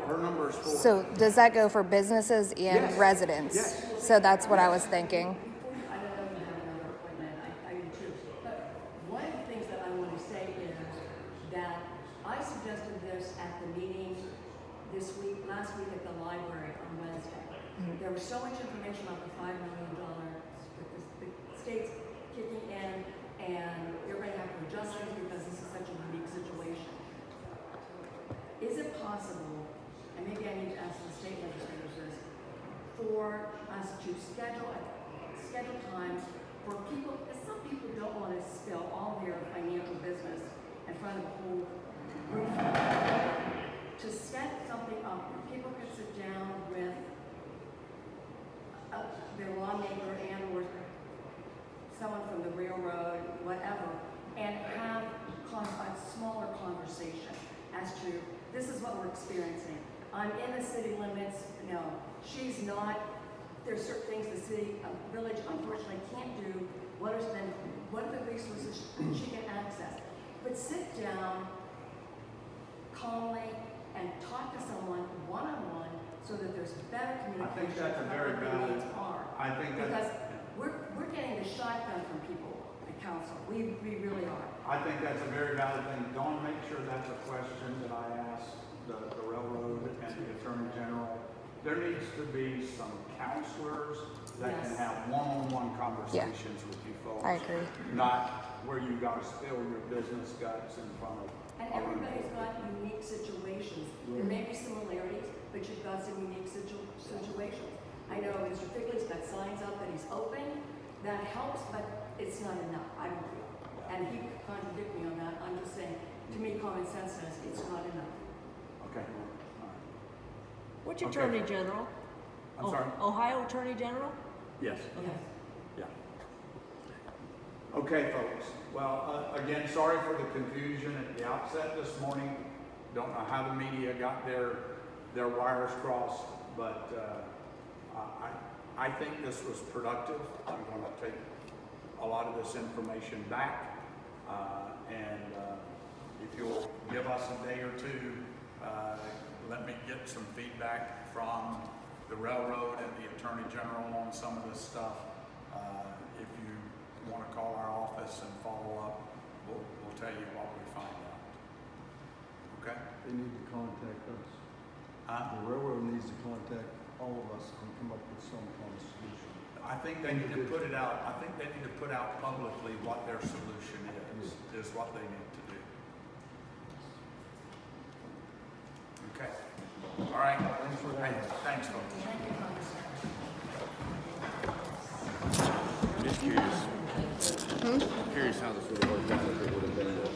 her number is for. So does that go for businesses and Yes. residents? Yes. So that's what I was thinking. I don't know if you have another appointment, I do too. But one of the things that I want to say is that I suggested this at the meeting last week at the library on Wednesday. There was so much information about the $5 million that the state's kicking in, and they're going to have to adjust things because this is such a unique situation. Is it possible, and maybe I need to ask the state legislators this, for us to schedule times for people, because some people don't want to spill all their financial business in front of the whole group, to set something up where people could sit down with their lawmaker and or someone from the railroad, whatever, and have a smaller conversation as to, this is what we're experiencing. I'm in the city limits. No, she's not. There's certain things the city, village, unfortunately can't do. What are the resources she can access? But sit down calmly and talk to someone one-on-one so that there's better communication. I think that's a very valid. Because we're getting the shotgun from people at council. We really are. I think that's a very valid thing. Dawn, make sure that's a question that I ask the railroad and the Attorney General. There needs to be some counselors that can have one-on-one conversations with you folks. I agree. Not where you got to spill your business guts in front of. And everybody's got unique situations. There may be similarities, but you've got some unique situations. I know Mr. Figley's got signs up that he's open. That helps, but it's not enough, I don't feel. And he could contradict me on that. I'm just saying, to me, common sense says it's not enough. Okay. Which Attorney General? I'm sorry? Ohio Attorney General? Yes. Yes. Yeah. Okay, folks. Well, again, sorry for the confusion at the outset this morning. Don't know how the media got their wires crossed, but I think this was productive. I'm going to take a lot of this information back, and if you'll give us a day or two, let me get some feedback from the railroad and the Attorney General on some of this stuff. If you want to call our office and follow up, we'll tell you what we find out. Okay? They need to contact us. Huh? The railroad needs to contact all of us and come up with some kind of solution. I think they need to put it out. I think they need to put out publicly what their solution is what they need to do. Thanks, folks. I'm just curious. Curious how this would have worked out if it would have been.